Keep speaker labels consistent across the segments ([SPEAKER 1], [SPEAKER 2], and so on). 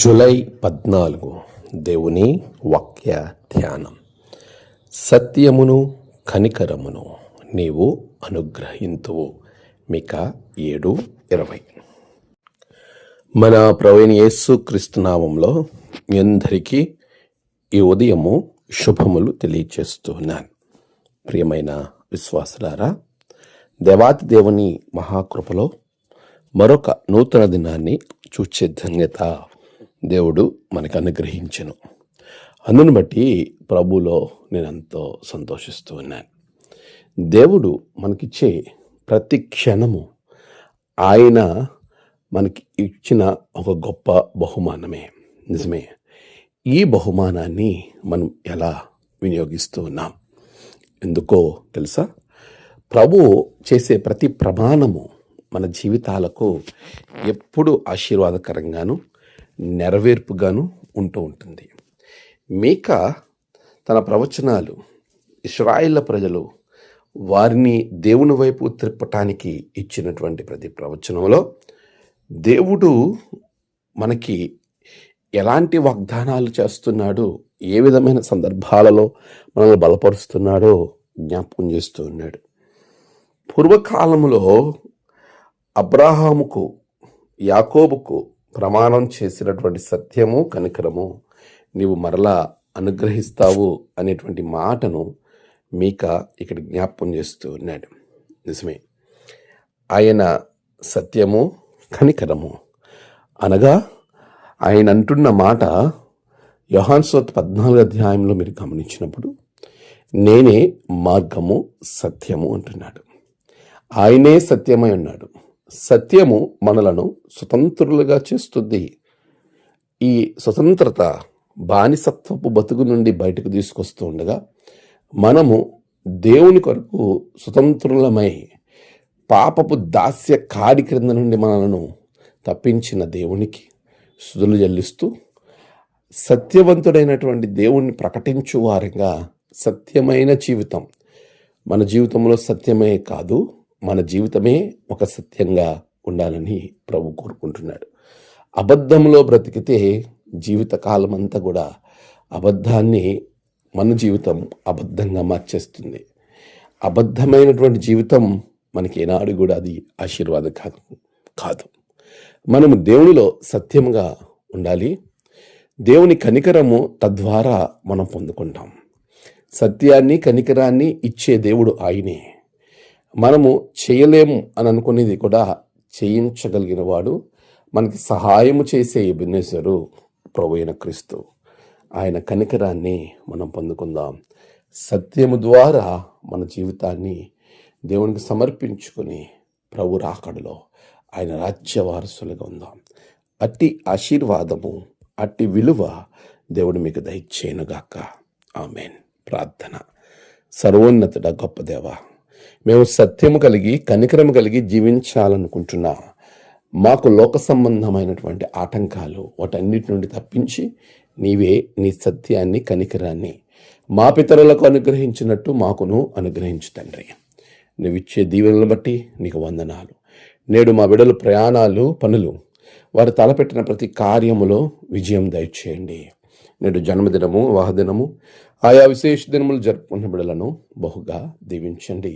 [SPEAKER 1] July 14 దేవుని వాక్య ధ్యానం. సత్యమును కనికరమును నీవు అనుగ్రహింతువు. మీకా 7:20. మన ప్రభువైన యేసుక్రీస్తు నామములో మీ అందరికీ ఈ ఉదయము శుభములు తెలియచేస్తున్నాను. ప్రియమైన విశ్వాసులారా, దేవాతి దేవుని మహాకృపలో మరొక నూతన దినాన్ని చూచే ధన్యత దేవుడు మనకు అనుగ్రహించెను. అందును బట్టి ప్రభువులో నేను ఎంతో సంతోషిస్తూ ఉన్నాను. దేవుడు మనకిచ్చే ప్రతి క్షణము ఆయన మనకి ఇచ్చిన ఒక గొప్ప బహుమానమే. నిజమే. ఈ బహుమానాన్ని మనం ఎలా వినియోగిస్తూ ఉన్నాం? ఎందుకో తెలుసా? ప్రభువు చేసే ప్రతి ప్రమాణము మన జీవితాలకు ఎప్పుడు ఆశీర్వాదకరంగాను నెరవేర్పుగాను ఉంటూ ఉంటుంది. మీకా తన ప్రవచనాలు ఇశ్రాయేలు ప్రజలు వారిని దేవుని వైపు త్రిప్పటానికి ఇచ్చినటువంటి ప్రతి ప్రవచనంలో దేవుడు మనకి ఎలాంటి వాగ్దానాలు చేస్తున్నాడు, ఏ విధమైన సందర్భాలలో మనల్ని బలపరుస్తున్నాడో జ్ఞాపకం చేస్తూ ఉన్నాడు. పూర్వకాలంలో అబ్రాహాముకు, యాకోబుకు ప్రమాణం చేసినటువంటి సత్యము కనికరము నీవు మరలా అనుగ్రహిస్తావు అనేటువంటి మాటను మీకా ఇక్కడ జ్ఞాపకం చేస్తూ ఉన్నాడు. నిజమే, ఆయన సత్యము కనికరము అనగా ఆయన అంటున్న మాట యోహాను సువార్త 14 మీరు గమనించినప్పుడు నేనే మార్గము సత్యము అంటున్నాడు. ఆయనే సత్యమై ఉన్నాడు. సత్యము మనలను స్వతంత్రులుగా చేస్తుంది. ఈ స్వతంత్రత బానిసత్వపు బతుకు నుండి బయటకు తీసుకొస్తూ ఉండగా మనము దేవుని కొరకు స్వతంత్రులమై పాపపు దాస్య కాడి క్రింద నుండి మనలను తప్పించిన దేవునికి స్తుతులు చెల్లిస్తూ సత్యవంతుడైనటువంటి దేవుణ్ణి ప్రకటించు వారంగా సత్యమైన జీవితం, మన జీవితంలో సత్యమే కాదు మన జీవితమే ఒక సత్యంగా ఉండాలని ప్రభు కోరుకుంటున్నాడు. అబద్ధంలో బ్రతికితే జీవితకాలం అంతా కూడా అబద్ధాన్ని మన జీవితం అబద్ధంగా మార్చేస్తుంది. అబద్ధమైనటువంటి జీవితం మనకి ఏనాడు కూడా అది ఆశీర్వాదం కాదు. మనము దేవునిలో సత్యంగా ఉండాలి. దేవుని కనికరము తద్వారా మనం పొందుకుంటాం. సత్యాన్ని కనికరాన్ని ఇచ్చే దేవుడు ఆయనే. మనము చేయలేము అని అనుకునేది కూడా చేయించగలిగిన వాడు, మనకి సహాయము చేసే ఎబెనెజరు ప్రభువైన క్రీస్తు. ఆయన కనికరాన్ని మనం పొందుకుందాం. సత్యము ద్వారా మన జీవితాన్ని దేవునికి సమర్పించుకొని ప్రభు రాకడలో ఆయన రాజ్య వారసులుగా ఉందాం. అట్టి ఆశీర్వాదము, అట్టి విలువ దేవుడు మీకు దయచేయునుగాక. ఆమేన్. ప్రార్థన. సర్వోన్నతుడ గొప్ప దేవ, మేము సత్యము కలిగి కనికరము కలిగి జీవించాలనుకుంటున్నా. మాకు లోక సంబంధమైనటువంటి ఆటంకాలు వాటన్నిటి నుండి తప్పించి నీవే నీ సత్యాన్ని కనికరాన్ని మా పితరులకు అనుగ్రహించినట్టు మాకును అనుగ్రహించు తండ్రి. నువ్విచ్చే దీవెనలను బట్టి నీకు వందనాలు. నేడు మా బిడ్డలు ప్రయాణాలు, పనులు, వారు తలపెట్టిన ప్రతి కార్యములో విజయం దయచేయండి. నేడు జన్మదినము, వివాహదినము, ఆయా విశేష దినములు జరుపుకున్న బిడ్డలను బహుగా దీవించండి.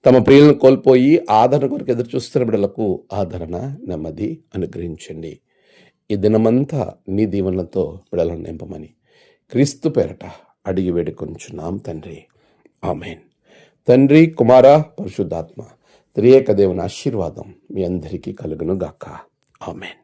[SPEAKER 1] తమ ప్రియులను కోల్పోయి ఆదరణ కొరకు ఎదురు చూస్తున్న బిడ్డలకు ఆదరణ, నెమ్మది అనుగ్రహించండి. ఈ దినమంతా నీ దీవెనలతో బిడ్డలను నింపమని క్రీస్తు పేరట అడిగి వేడుకొంచున్నాం తండ్రి. ఆమేన్. తండ్రి, కుమార, పరిశుద్ధాత్మ త్రియేక దేవుని ఆశీర్వాదం మీ అందరికీ కలుగును గాక. ఆమేన్.